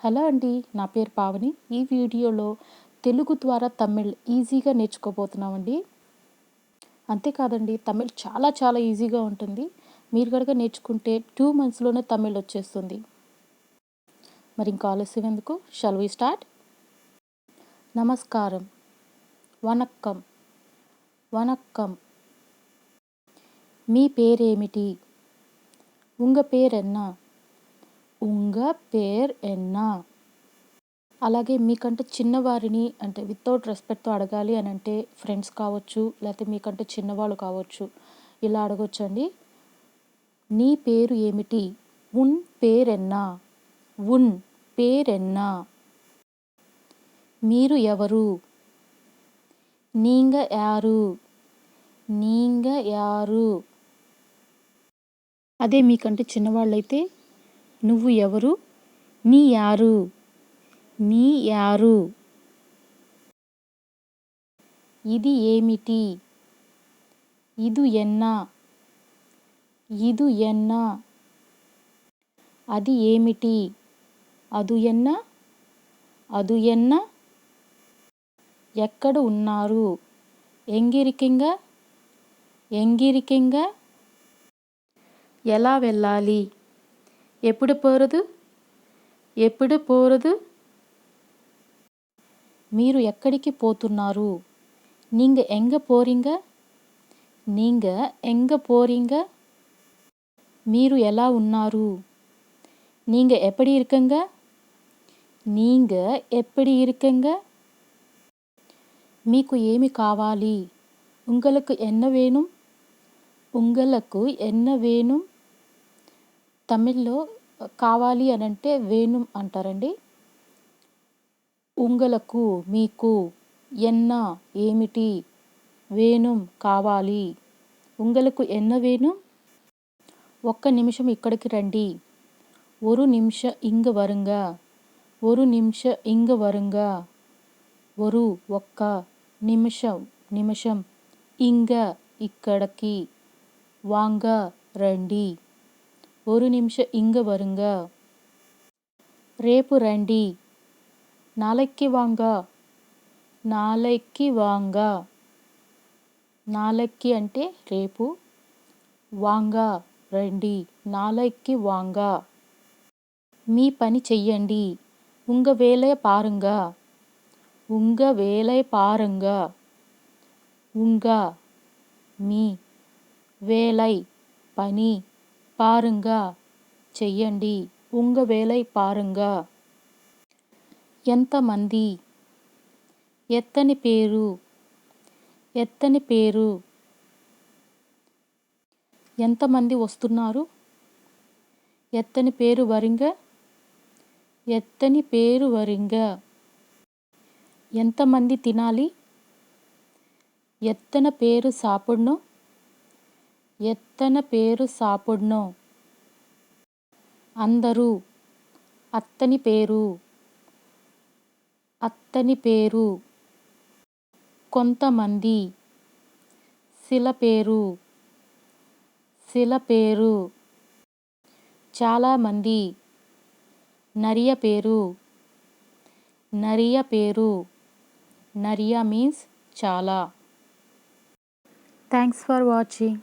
Hello అండి, నా పేరు పావని. ఈ వీడియోలో తెలుగు ద్వారా తమిళ్ ఈజీగా నేర్చుకోబోతున్నామండి. అంతేకాదండి, తమిళ్ చాలా చాలా ఈజీగా ఉంటుంది. మీరు కనుక నేర్చుకుంటే 2 monthsలోనే తమిళ్ వచ్చేస్తుంది. మరి ఇంకా ఆలస్యం ఎందుకు? Shall we start? నమస్కారం, వనక్కం, వనక్కం. మీ పేరేమిటి? ఉంగ పేరెన్నా? ఉంగ పేర్ ఎన్నా? అలాగే మీకంటే చిన్నవారిని అంటే వితౌట్ రెస్పెక్ట్తో అడగాలి అని అంటే ఫ్రెండ్స్ కావచ్చు, లేకపోతే మీకంటే చిన్నవాళ్ళు కావచ్చు, ఇలా అడగొచ్చండి. నీ పేరు ఏమిటి? ఉన్ పేరెన్నా? ఉన్ పేరెన్నా? మీరు ఎవరు? నీంగ యారు? నీంగ యారు? అదే మీకంటే చిన్నవాళ్ళైతే నువ్వు ఎవరు? నీ యారు? నీ యారు? ఇది ఏమిటి? ఇదు ఎన్నా? ఇదు ఎన్నా? అది ఏమిటి? అదు ఎన్నా? అదు ఎన్నా? ఎక్కడ ఉన్నారు? ఎంగిరికింగ? ఎంగిరికింగ? ఎలా వెళ్ళాలి? ఎప్పుడు పోరదు? ఎప్పుడు పోరదు? మీరు ఎక్కడికి పోతున్నారు? నీంగ ఎంగ పోరింగ? నీంగ ఎంగ పోరింగ? మీరు ఎలా ఉన్నారు? నీంగ ఎప్పడి ఇరుకంగ? నీంగ ఎప్పడి ఇరుకంగ? మీకు ఏమి కావాలి? ఉంగలకు ఎన్న వేణుం? ఉంగలకు ఎన్న వేణుం? తమిళ్లో కావాలి అని అంటే వేణుం అంటారండి. ఉంగలకు మీకు, ఎన్న ఏమిటి, వేణుం కావాలి. ఉంగలకు ఎన్న వేణుం? ఒక్క నిమిషం ఇక్కడికి రండి. ஒரு நிமிஷம் இங்க வருங்க. ஒரு நிமிஷம் இங்க வருங்க. ஒரு ఒక్క, నిమిషం నిమిషం, ఇంగ ఇక్కడికి, వాంగ రండి. ஒரு நிமிஷம் இங்க வருங்க. రేపు రండి. నాளைக்கு వాంగ. నాளைக்கு వాంగ. నాளைக்கு అంటే రేపు, వాంగ రండి. నాளைக்கு వాంగ. మీ పని చెయ్యండి. ఉంగ వేలయ పారుంగ. ఉంగ వేలయ పారుంగ. ఉంగ మీ, వేలై పని, పారుంగ చెయ్యండి. ఉంగ వేలై పారుంగ. ఎంతమంది? ఎత్తని పేరు? ఎత్తని పేరు? ఎంతమంది వస్తున్నారు? ఎత్తని పేరు వరింగ? ఎత్తని పేరు వరింగ. ఎంతమంది తినాలి? ఎత్తన పేరు సాపుడ్ను? ఎత్తన పేరు సాపుడ్ను. అందరూ. అత్తని పేరు? అత్తని పేరు. కొంతమంది. శిల పేరు? శిల పేరు. చాలామంది. నరియ పేరు? నరియ పేరు. నరియ మీన్స్ చాలా. Thanks for watching.